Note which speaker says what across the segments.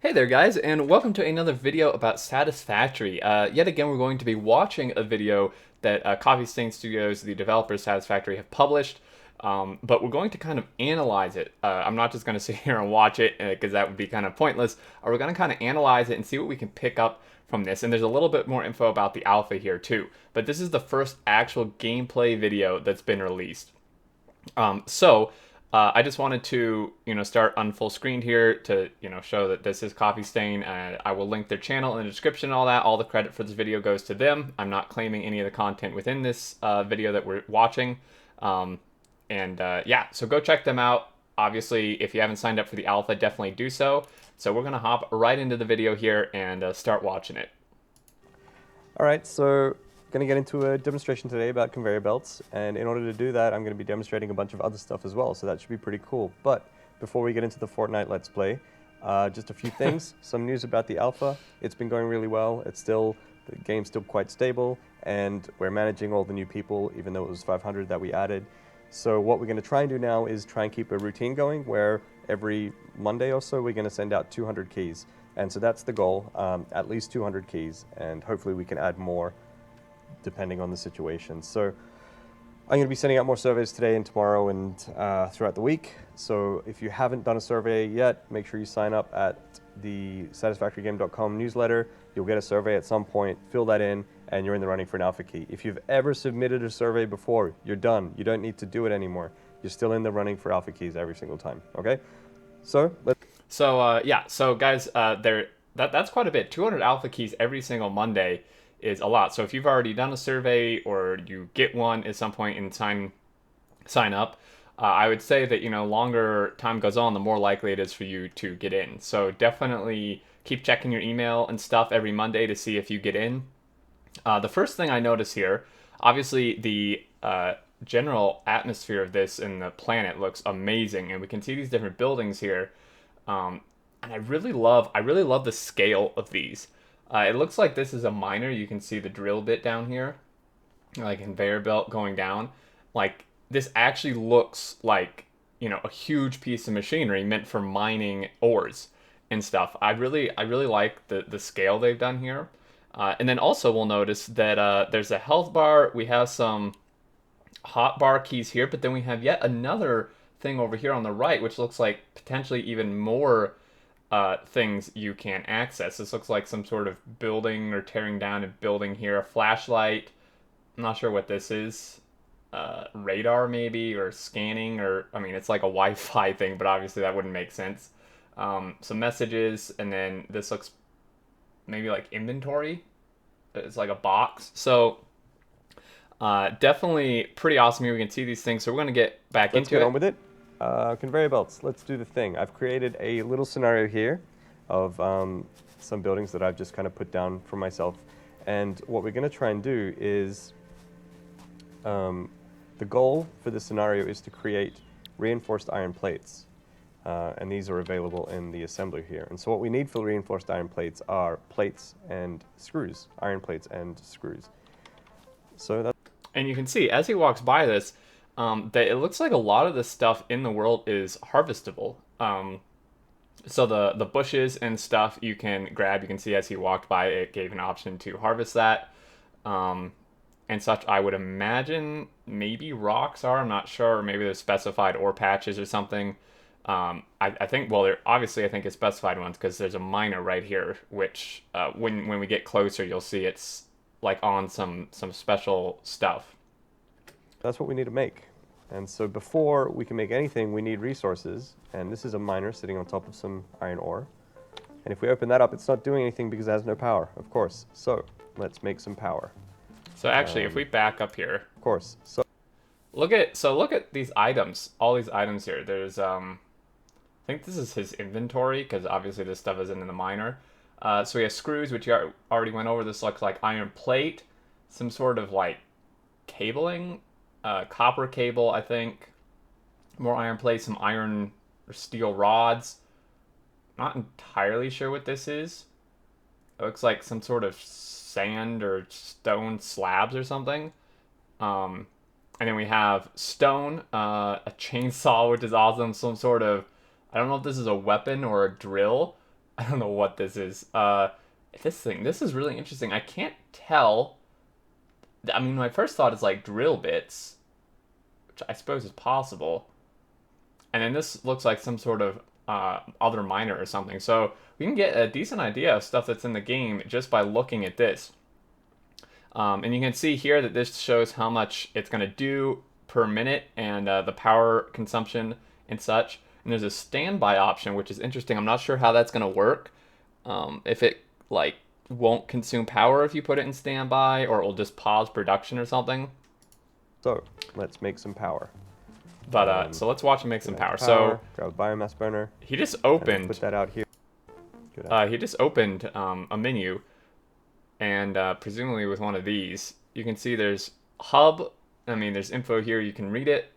Speaker 1: Hey there guys, and welcome to another video about Satisfactory. Yet again, we're going to be watching a video that Coffee Stain Studios, the developers Satisfactory, have published, but we're going to kind of analyze it. I'm not just going to sit here and watch it, because that would be kind of pointless. We're going to kind of analyze it and see what we can pick up from this, and there's a little bit more info about the alpha here too. But this is the first actual gameplay video that's been released. I just wanted to, start on full screen here to, show that this is Coffee Stain. I will link their channel in the description and all that. All the credit for this video goes to them. I'm not claiming any of the content within this video that we're watching. Yeah, so go check them out. Obviously, if you haven't signed up for the alpha, definitely do so. So we're going to hop right into the video here and start watching it.
Speaker 2: Alright, so going to get into a demonstration today about conveyor belts, and in order to do that I'm going to be demonstrating a bunch of other stuff as well, so that should be pretty cool. But before we get into the Fortnite Let's Play, just a few things. Some news about the alpha. It's been going really well. The game's still quite stable, and we're managing all the new people, even though it was 500 that we added. So what we're going to try and do now is try and keep a routine going where every Monday or so we're going to send out 200 keys. And so that's the goal, at least 200 keys, and hopefully we can add more depending on the situation. So I'm going to be sending out more surveys today and tomorrow and throughout the week. So if you haven't done a survey yet, make sure you sign up at the satisfactorygame.com newsletter. You'll get a survey at some point, fill that in, and you're in the running for an alpha key. If you've ever submitted a survey before, you're done. You don't need to do it anymore. You're still in the running for alpha keys every single time, okay? So
Speaker 1: Guys, that's quite a bit. 200 alpha keys every single Monday is a lot. So if you've already done a survey or you get one at some point and sign up, I would say that longer time goes on, the more likely it is for you to get in. So definitely keep checking your email and stuff every Monday to see if you get in. The first thing I notice here, obviously the general atmosphere of this and the planet looks amazing, and we can see these different buildings here. And I really love the scale of these. It looks like this is a miner. You can see the drill bit down here, like conveyor belt going down. Like this actually looks like, a huge piece of machinery meant for mining ores and stuff. I really like the scale they've done here. And then also we'll notice that there's a health bar. We have some hot bar keys here, but then we have yet another thing over here on the right, which looks like potentially even more things you can access. This looks like some sort of building or tearing down a building here. A flashlight. I'm not sure what this is. Radar maybe, or scanning, or I mean it's like a Wi-Fi thing, but obviously that wouldn't make sense. Some messages, and then this looks maybe like inventory. It's like a box. So definitely pretty awesome here. We can see these things. So we're going to get back
Speaker 2: let's
Speaker 1: into
Speaker 2: get
Speaker 1: it.
Speaker 2: on with it. Conveyor belts, let's do the thing. I've created a little scenario here of some buildings that I've just kind of put down for myself. And what we're going to try and do is, the goal for this scenario is to create reinforced iron plates. And these are available in the assembly here. And so what we need for reinforced iron plates are plates and screws, iron plates and screws. So that's...
Speaker 1: And you can see as he walks by this, that it looks like a lot of the stuff in the world is harvestable. So the bushes and stuff you can grab. You can see as he walked by, it gave an option to harvest that. And such, I would imagine maybe rocks are, I'm not sure, or maybe there's specified ore patches or something. I think, well, I think it's specified ones because there's a miner right here, which when we get closer, you'll see it's like on some special stuff.
Speaker 2: That's what we need to make. And so before we can make anything, we need resources. And this is a miner sitting on top of some iron ore. And if we open that up, it's not doing anything because it has no power, of course. So let's make some power.
Speaker 1: So actually, if we back up here,
Speaker 2: of course. So
Speaker 1: look at these items, all these items here. There's I think this is his inventory because obviously this stuff isn't in the miner. So we have screws, which you already went over. This looks like iron plate, some sort of like cabling. Copper cable, I think. More iron plate, some iron or steel rods. Not entirely sure what this is. It looks like some sort of sand or stone slabs or something. And then we have stone, a chainsaw, which is awesome. Some sort of, I don't know if this is a weapon or a drill. I don't know what this is. This is really interesting. I can't tell. I mean, my first thought is like drill bits, which I suppose is possible. And then this looks like some sort of other miner or something. So we can get a decent idea of stuff that's in the game just by looking at this. And you can see here that this shows how much it's going to do per minute and the power consumption and such. And there's a standby option, which is interesting. I'm not sure how that's going to work. If it like won't consume power if you put it in standby, or it will just pause production or something.
Speaker 2: So let's make some power.
Speaker 1: But so let's watch him make some power. So
Speaker 2: grab a biomass burner.
Speaker 1: He just opened.
Speaker 2: Put that out here.
Speaker 1: He just opened a menu, and presumably with one of these, you can see there's hub. I mean, there's info here. You can read it.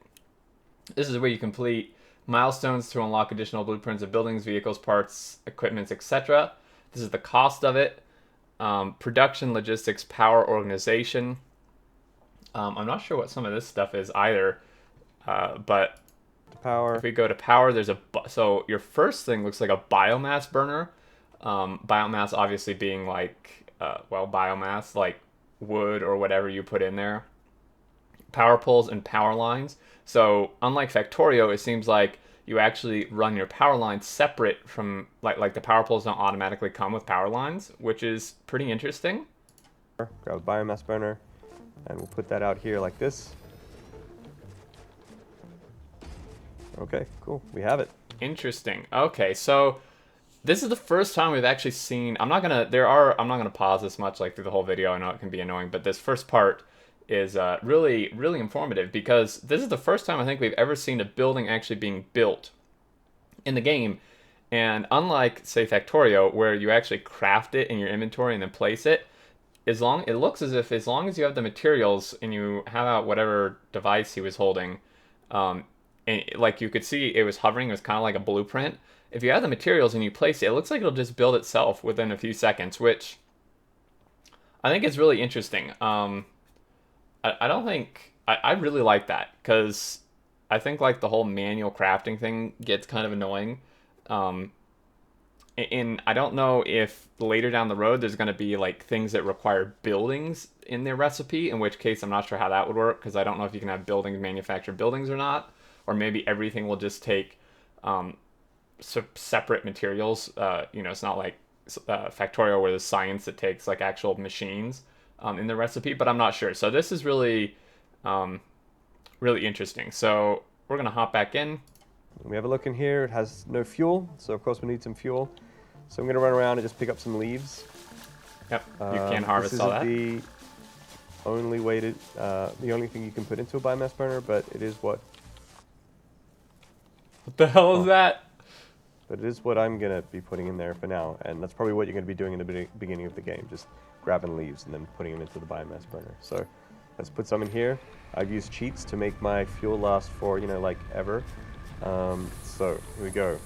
Speaker 1: This is where you complete milestones to unlock additional blueprints of buildings, vehicles, parts, equipments, etc. This is the cost of it. Production, logistics, power, organization. I'm not sure what some of this stuff is either, but
Speaker 2: power.
Speaker 1: If we go to power, there's so your first thing looks like a biomass burner. Biomass obviously being like, biomass, like wood or whatever you put in there. Power poles and power lines. So unlike Factorio, it seems like you actually run your power lines separate from, like the power poles don't automatically come with power lines, which is pretty interesting.
Speaker 2: Grab a biomass burner, and we'll put that out here like this. Okay, cool. We have it.
Speaker 1: Interesting. Okay, so this is the first time we've actually seen. I'm not gonna pause this much like through the whole video. I know it can be annoying, but this first part is really, really informative, because this is the first time I think we've ever seen a building actually being built in the game. And unlike, say, Factorio, where you actually craft it in your inventory and then place it, it looks as if as long as you have the materials and you have out whatever device he was holding, and like you could see it was hovering, it was kind of like a blueprint. If you have the materials and you place it, it looks like it'll just build itself within a few seconds, which I think is really interesting. I really like that, because I think like the whole manual crafting thing gets kind of annoying. And I don't know if later down the road there's going to be like things that require buildings in their recipe, in which case I'm not sure how that would work, because I don't know if you can have buildings manufacture buildings or not, or maybe everything will just take separate materials. It's not like Factorio where there's science that takes like actual machines in the recipe, but I'm not sure. So this is really, really interesting. So we're gonna hop back in.
Speaker 2: We have a look in here. It has no fuel, so of course we need some fuel. So I'm gonna run around and just pick up some leaves.
Speaker 1: Yep, you can harvest all that.
Speaker 2: The only way to, the only thing you can put into a biomass burner, but it is what.
Speaker 1: What the hell is that?
Speaker 2: But it is what I'm gonna be putting in there for now, and that's probably what you're gonna be doing in the beginning of the game, just grabbing leaves and then putting them into the biomass burner. So let's put some in here. I've used cheats to make my fuel last for, like ever. So here we go.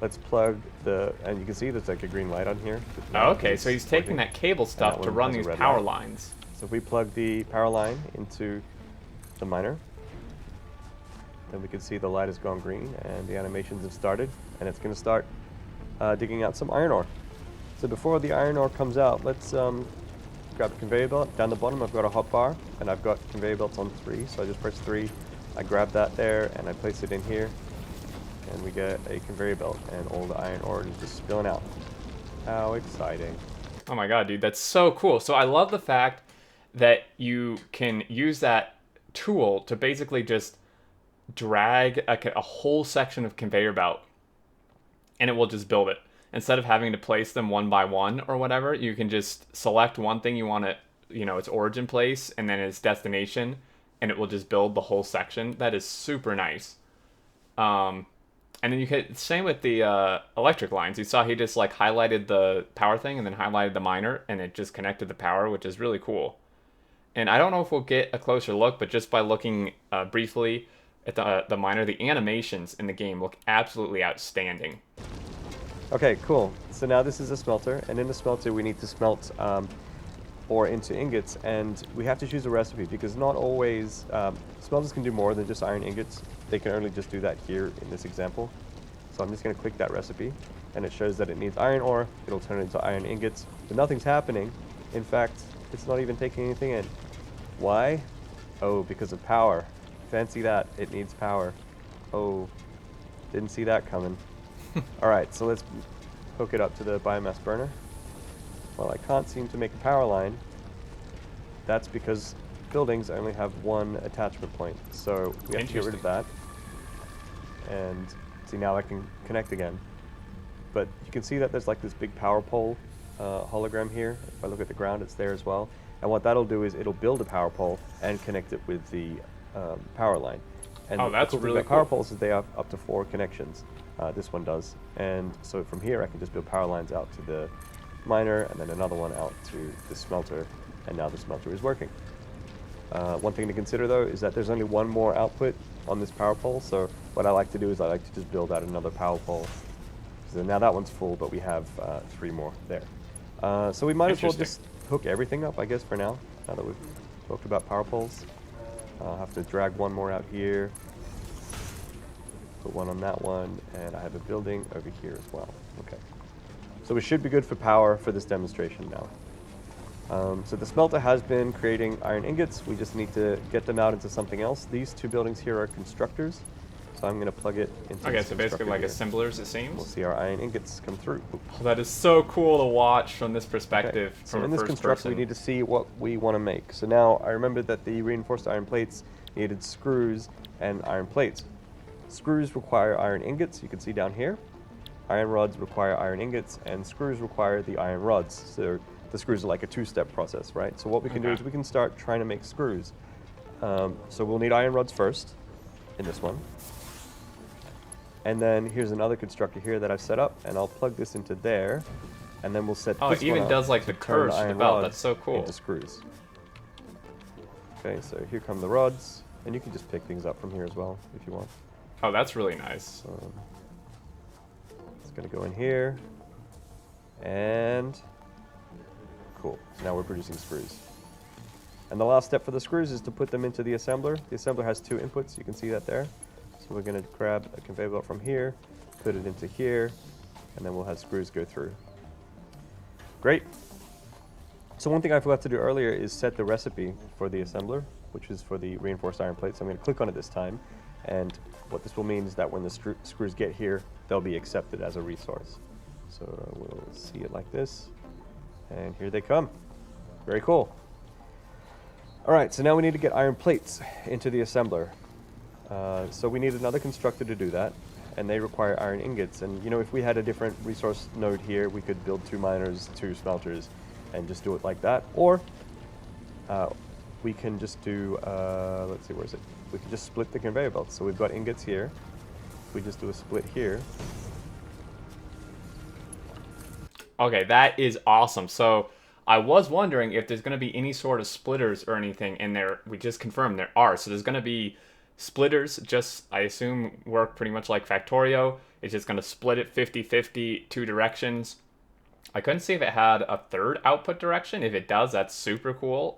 Speaker 2: Let's plug and you can see there's like a green light on here.
Speaker 1: Oh, okay, so he's taking that cable stuff to run these power lines.
Speaker 2: So if we plug the power line into the miner, then we can see the light has gone green and the animations have started, and it's going to start digging out some iron ore. So before the iron ore comes out, let's grab the conveyor belt. Down the bottom I've got a hot bar, and I've got conveyor belts on 3, so I just press 3. I grab that there and I place it in here, and we get a conveyor belt, and all the iron ore is just spilling out. How exciting.
Speaker 1: Oh my god, dude, that's so cool. So I love the fact that you can use that tool to basically just drag a whole section of conveyor belt, and it will just build it. Instead of having to place them one by one or whatever, you can just select one thing you want to, its origin place and then its destination, and it will just build the whole section. That is super nice. And then you could, same with the electric lines. You saw he just like highlighted the power thing and then highlighted the miner, and it just connected the power, which is really cool. And I don't know if we'll get a closer look, but just by looking briefly at the miner, the animations in the game look absolutely outstanding.
Speaker 2: Okay, cool. So now this is a smelter, and in the smelter we need to smelt ore into ingots, and we have to choose a recipe, because not always smelters can do more than just iron ingots. They can only just do that here in this example. So I'm just going to click that recipe, and it shows that it needs iron ore. It'll turn it into iron ingots, but nothing's happening. In fact, it's not even taking anything in. Why? Oh, because of power. Fancy that. It needs power. Oh, didn't see that coming. Alright, so let's hook it up to the biomass burner. Well, I can't seem to make a power line. That's because buildings only have one attachment point. So we have to get rid of that. And see, now I can connect again. But you can see that there's like this big power pole hologram here. If I look at the ground, it's there as well. And what that'll do is it'll build a power pole and connect it with the power line. And
Speaker 1: that's really cool.
Speaker 2: Power poles is they have up to 4 connections. This one does. And so from here I can just build power lines out to the miner and then another one out to the smelter. And now the smelter is working. One thing to consider though is that there's only one more output on this power pole. So what I like to do is I like to just build out another power pole. So now that one's full, but we have 3 more there. So we might as well just hook everything up, I guess, for now that we've talked about power poles. I'll have to drag one more out here, put one on that one, and I have a building over here as well. Okay. So we should be good for power for this demonstration now. So the smelter has been creating iron ingots. We just need to get them out into something else. These 2 buildings here are constructors. So I'm going to plug it into
Speaker 1: Okay, so basically like assemblers, it seems.
Speaker 2: We'll see our iron ingots come through.
Speaker 1: Oh, that is so cool to watch from this perspective.
Speaker 2: Okay.
Speaker 1: From
Speaker 2: so in this construction, we need to see what we want to make. So now I remember that the reinforced iron plates needed screws and iron plates. Screws require iron ingots, you can see down here. Iron rods require iron ingots, and screws require the iron rods. So the screws are like a 2-step process, right? So what we can do is we can start trying to make screws. So we'll need iron rods first in this one. And then here's another constructor here that I've set up, and I'll plug this into there, and then we'll set this one
Speaker 1: it even does like the curves to the belt. That's so cool.
Speaker 2: Into screws. Okay, so here come the rods, and you can just pick things up from here as well if you want.
Speaker 1: Oh, that's really nice.
Speaker 2: It's gonna go in here, and cool. So now we're producing screws. And the last step for the screws is to put them into the assembler. The assembler has 2 inputs. You can see that there. So we're going to grab a conveyor belt from here, put it into here, and then we'll have screws go through. Great. So one thing I forgot to do earlier is set the recipe for the assembler, which is for the reinforced iron plate. So I'm going to click on it this time, and what this will mean is that when the screws get here, they'll be accepted as a resource. So we'll see it like this, and here they come. Very cool. All right, so now we need to get iron plates into the assembler. So we need another constructor to do that, and they require iron ingots. And you know, if we had a different resource node here, we could build 2 miners, 2 smelters, and just do it like that. Or we can just do, let's see, where is it? We can just split the conveyor belt. So we've got ingots here. We just do a split here.
Speaker 1: Okay, that is awesome. So I was wondering if there's going to be any sort of splitters or anything in there. We just confirmed there are. So there's going to be splitters, just, I assume, work pretty much like Factorio. It's just going to split it 50-50, 2 directions. I couldn't see if it had a 3rd output direction. If it does, that's super cool.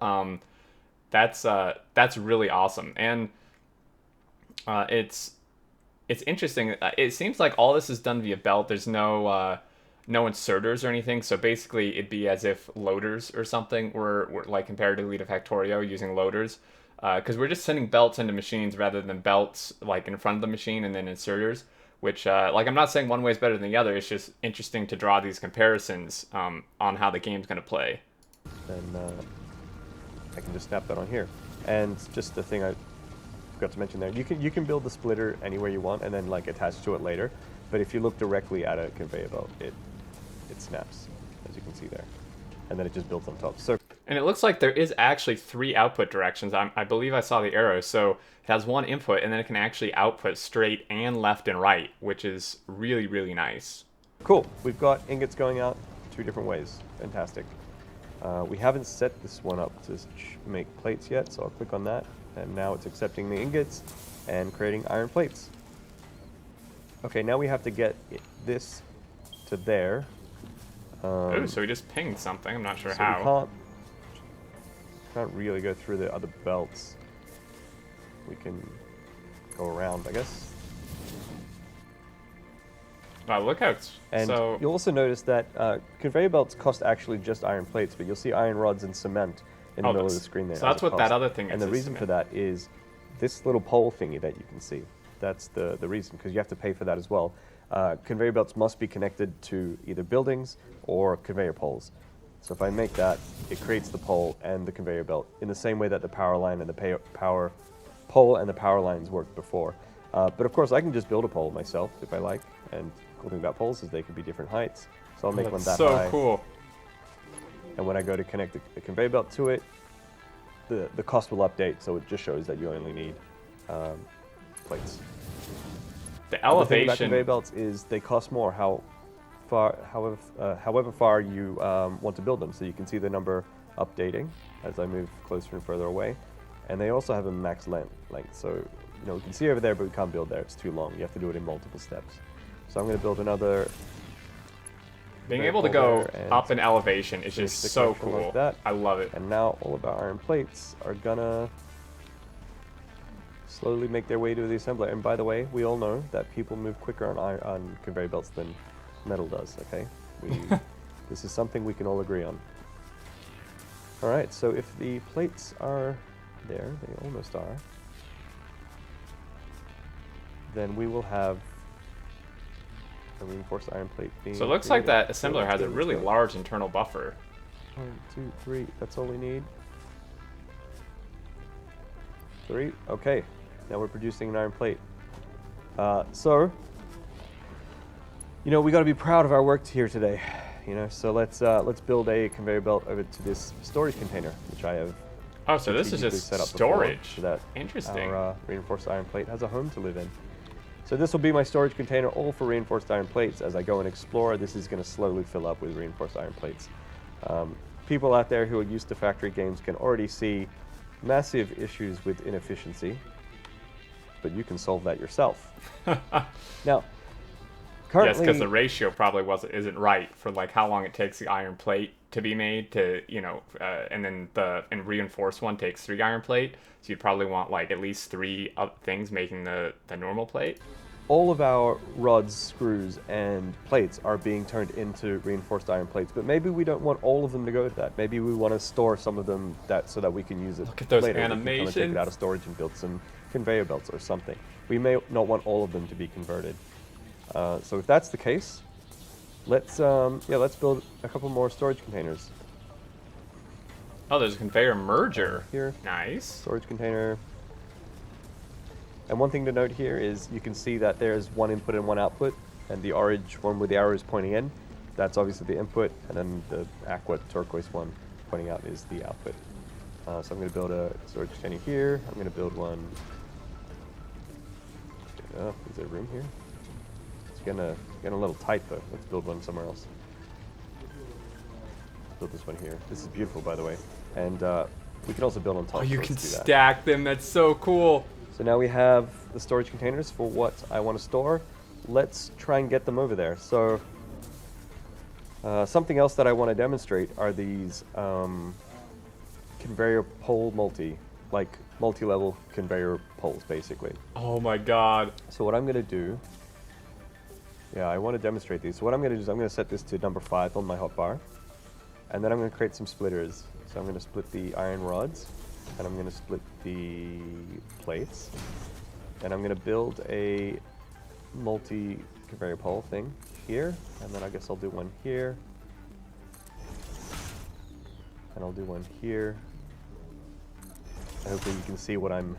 Speaker 1: That's really awesome. And it's interesting. It seems like all this is done via belt. There's no inserters or anything. So basically, it'd be as if loaders or something were like comparatively to Factorio using loaders. Because we're just sending belts into machines rather than belts like in front of the machine and then inserters, which like I'm not saying one way is better than the other. It's just interesting to draw these comparisons on how the game's going to play.
Speaker 2: Then I can just snap that on here. And just the thing I forgot to mention there, you can build the splitter anywhere you want and then like attach to it later. But if you look directly at a conveyor belt, it snaps, as you can see there. And then it just builds on top. So,
Speaker 1: and it looks like there is actually 3 output directions. I believe I saw the arrow. So it has 1 input, and then it can actually output straight and left and right, which is really, really nice.
Speaker 2: Cool. We've got ingots going out 2 different ways. Fantastic. We haven't set this one up to make plates yet, so I'll click on that. And now it's accepting the ingots and creating iron plates. Okay, now we have to get this to there.
Speaker 1: Oh, so we just pinged something. I'm not sure
Speaker 2: so
Speaker 1: how.
Speaker 2: We can't really go through the other belts. We can go around, I guess.
Speaker 1: Wow, look how it's
Speaker 2: And
Speaker 1: so.
Speaker 2: you'll also notice that conveyor belts cost actually just iron plates, but you'll see iron rods and cement in the middle of the screen there.
Speaker 1: So that's what that other thing is.
Speaker 2: And the reason for that is this little pole thingy that you can see. That's the reason, because you have to pay for that as well. Conveyor belts must be connected to either buildings or conveyor poles. So if I make that, it creates the pole and the conveyor belt in the same way that the power line and the power pole and the power lines worked before. But of course, I can just build a pole myself if I like. And the cool thing about poles is they can be different heights. So I'll make one that high.
Speaker 1: So cool.
Speaker 2: And when I go to connect the conveyor belt to it, the cost will update. So it just shows that you only need plates.
Speaker 1: The
Speaker 2: The thing about
Speaker 1: elevation.
Speaker 2: conveyor belts is they cost more however far you want to build them. So you can see the number updating as I move closer and further away. And they also have a max length. So we can see over there, but we can't build there. It's too long. You have to do it in multiple steps. So I'm going to build another.
Speaker 1: Being able to go up in elevation is just so cool.
Speaker 2: Like that.
Speaker 1: I love it.
Speaker 2: And now all of our iron plates are gonna slowly make their way to the assembler. And by the way, we all know that people move quicker on conveyor belts than metal does, okay? This is something we can all agree on. All right, so if the plates are there, they almost are, then we will have a reinforced iron plate being
Speaker 1: So it looks like
Speaker 2: created.
Speaker 1: that assembler has a really large internal buffer.
Speaker 2: 1, 2, 3, that's all we need. 3, okay. Now we're producing an iron plate. So, we got to be proud of our work here today. So let's build a conveyor belt over to this storage container, which I have.
Speaker 1: Oh, so this is
Speaker 2: strategically
Speaker 1: just
Speaker 2: set up
Speaker 1: storage.
Speaker 2: before, so that
Speaker 1: Interesting.
Speaker 2: our reinforced iron plate has a home to live in. So this will be my storage container, all for reinforced iron plates. As I go and explore, this is going to slowly fill up with reinforced iron plates. People out there who are used to factory games can already see massive issues with inefficiency, but you can solve that yourself. Now, currently,
Speaker 1: yes, because the ratio probably isn't right for how long it takes the iron plate to be made to and then the reinforced one takes 3 iron plate, so you'd probably want at least 3 things making the normal plate.
Speaker 2: all of our rods, screws, and plates are being turned into reinforced iron plates, but maybe we don't want all of them to go to that. Maybe we want to store some of them so that we can use it.
Speaker 1: Look at those
Speaker 2: later.
Speaker 1: animations.
Speaker 2: We can take it out of storage and build some conveyor belts or something. We may not want all of them to be converted. So if that's the case, let's build a couple more storage containers.
Speaker 1: Oh, there's a conveyor merger.
Speaker 2: Here.
Speaker 1: Nice.
Speaker 2: Storage container. And one thing to note here is you can see that there's one input and one output, and the orange one with the arrows pointing in, that's obviously the input, and then the aqua turquoise one pointing out is the output. So I'm going to build a storage container here. I'm going to build one. Is there room here? It's getting a little tight though. Let's build one somewhere else. Build this one here. This is beautiful, by the way, and we can also build on top.
Speaker 1: Oh, you
Speaker 2: so
Speaker 1: can
Speaker 2: let's do that.
Speaker 1: stack them. That's so cool.
Speaker 2: So now we have the storage containers for what I want to store. Let's try and get them over there. So something else that I want to demonstrate are these conveyor pole multi-level conveyor poles, basically.
Speaker 1: Oh my god.
Speaker 2: So what I'm going to do, I want to demonstrate these. So what I'm going to do is I'm going to set this to number 5 on my hotbar, and then I'm going to create some splitters. So I'm going to split the iron rods, and I'm going to split the plates, and I'm going to build a multi-conveyor pole thing here, and then I guess I'll do one here, and I'll do one here. Hopefully you can see what I'm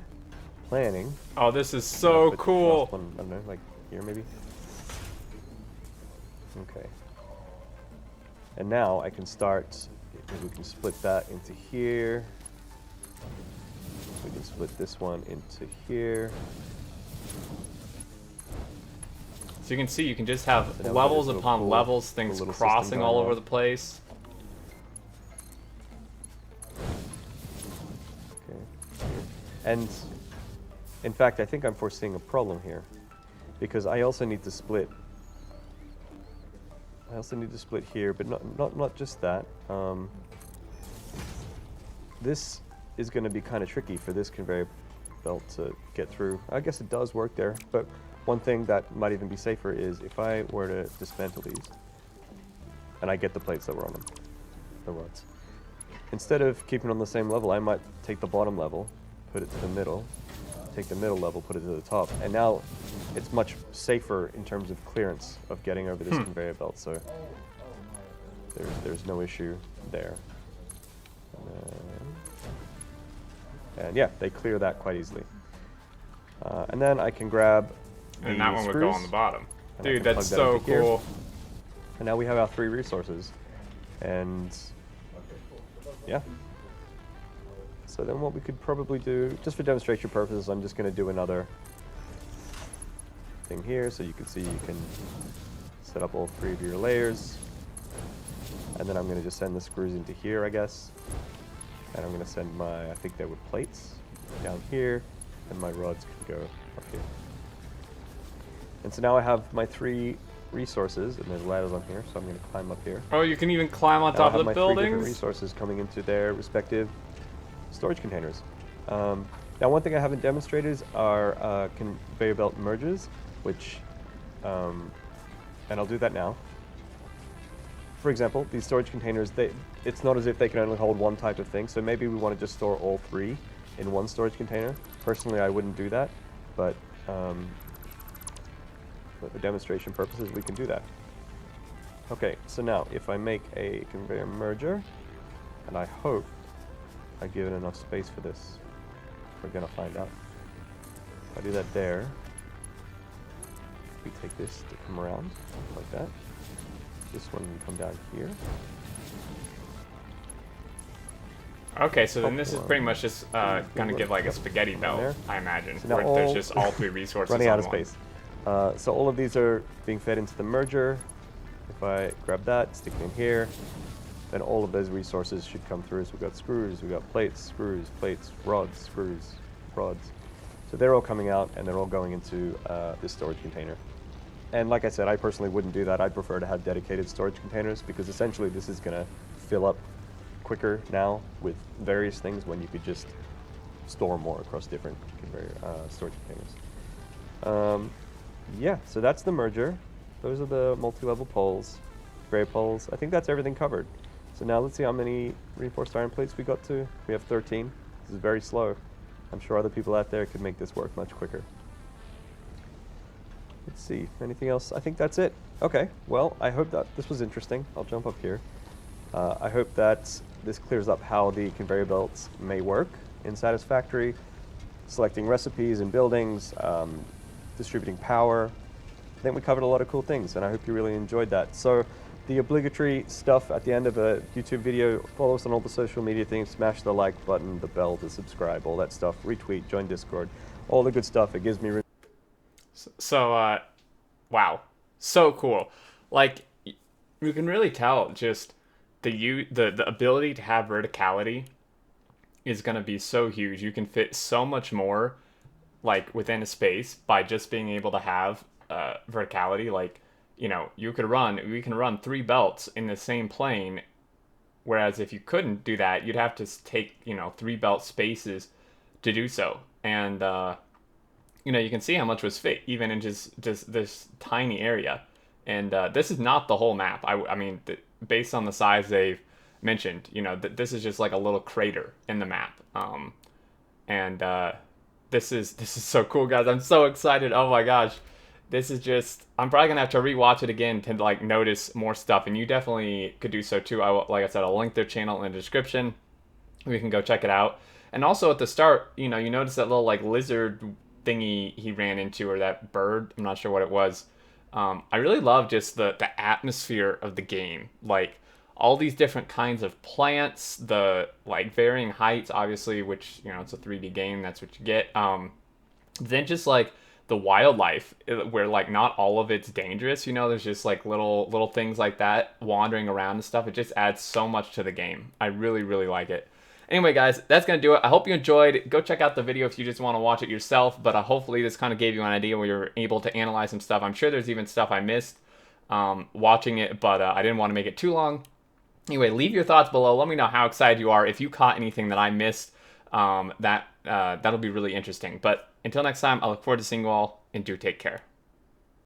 Speaker 2: planning.
Speaker 1: Oh, this is so
Speaker 2: Put the
Speaker 1: cool.
Speaker 2: last one, I don't know, like here maybe? Okay. And now I can start, we can split that into here. We can split this one into here.
Speaker 1: So you can see you can just have
Speaker 2: So now we
Speaker 1: levels
Speaker 2: got this
Speaker 1: upon
Speaker 2: cool
Speaker 1: levels, things
Speaker 2: little system
Speaker 1: crossing
Speaker 2: going
Speaker 1: all
Speaker 2: on.
Speaker 1: over the place.
Speaker 2: Okay. And in fact, I think I'm foreseeing a problem here, because I also need to split. I also need to split here, but not just that. This is going to be kind of tricky for this conveyor belt to get through. I guess it does work there, but one thing that might even be safer is if I were to dismantle these, and I get the plates that were on them, the rods. Instead of keeping on the same level, I might take the bottom level, put it to the middle, take the middle level, put it to the top, and now it's much safer in terms of clearance of getting over this conveyor belt, so there's no issue there. And yeah, they clear that quite easily. And then I can grab
Speaker 1: and that one would go on the bottom. Dude, that's so cool.
Speaker 2: And now we have our 3 resources. And yeah. So then what we could probably do, just for demonstration purposes, I'm just going to do another thing here. So you can see you can set up all 3 of your layers. And then I'm going to just send the screws into here, I guess. And I'm going to send my, I think they were plates, down here. And my rods can go up here. And so now I have my 3 resources, and there's ladders on here, so I'm going to climb up here.
Speaker 1: Oh, you can even climb on top of the buildings? I have my 3 different
Speaker 2: resources coming into their respective storage containers. Now, one thing I haven't demonstrated is our conveyor belt merges, which, and I'll do that now. For example, these storage containers, it's not as if they can only hold one type of thing, so maybe we want to just store all 3 in one storage container. Personally, I wouldn't do that, but for demonstration purposes, we can do that. Okay, so now if I make a conveyor merger, and I hope I give it enough space for this, we're gonna find out. If I do that there, we take this to come around like that. This one can come down here.
Speaker 1: Okay, so then this is pretty much just gonna give like a spaghetti belt, I imagine, so where there's just all 3 resources
Speaker 2: running out of
Speaker 1: one.
Speaker 2: space. So all of these are being fed into the merger. If I grab that, stick it in here, then all of those resources should come through. So we've got screws, we've got plates, screws, plates, rods, screws, rods. So they're all coming out and they're all going into this storage container. And like I said, I personally wouldn't do that. I'd prefer to have dedicated storage containers because essentially this is going to fill up quicker now with various things when you could just store more across different storage containers. Yeah, so that's the merger. Those are the multi-level poles, gray poles. I think that's everything covered. So now let's see how many reinforced iron plates we got to. We have 13. This is very slow. I'm sure other people out there could make this work much quicker. Let's see, anything else? I think that's it. Okay, well, I hope that this was interesting. I'll jump up here. I hope that this clears up how the conveyor belts may work in Satisfactory, selecting recipes and buildings, distributing power. I think we covered a lot of cool things, and I hope you really enjoyed that. So the obligatory stuff at the end of a YouTube video, follow us on all the social media things, smash the like button, the bell to subscribe, all that stuff, retweet, join Discord, all the good stuff. It gives me...
Speaker 1: So, wow. So cool. Like, you can really tell just the ability to have verticality is going to be so huge. You can fit so much more, like, within a space by just being able to have verticality. Like, you know, we can run 3 belts in the same plane, whereas if you couldn't do that, you'd have to take, 3 belt spaces to do so. And, you can see how much was fit even in just this tiny area. And this is not the whole map. I mean, based on the size they've mentioned, this is just like a little crater in the map. This is so cool, guys. I'm so excited. Oh my gosh. This is just, I'm probably going to have to rewatch it again to like notice more stuff. And you definitely could do so too. Like I said, I'll link their channel in the description. We can go check it out. And also at the start, you notice that little like lizard thingy he ran into, or that bird. I'm not sure what it was. I really love just the atmosphere of the game. Like all these different kinds of plants, the like varying heights, obviously, which, it's a 3D game. That's what you get. Then just like the wildlife, where like not all of it's dangerous, there's just like little things like that wandering around and stuff. It just adds so much to the game. I really, really like it. Anyway, guys, that's going to do it. I hope you enjoyed. Go check out the video if you just want to watch it yourself, but hopefully this kind of gave you an idea where you're able to analyze some stuff. I'm sure there's even stuff I missed watching it, but I didn't want to make it too long. Anyway, leave your thoughts below. Let me know how excited you are. If you caught anything that I missed, that'll be really interesting. But until next time, I look forward to seeing you all, and do take care.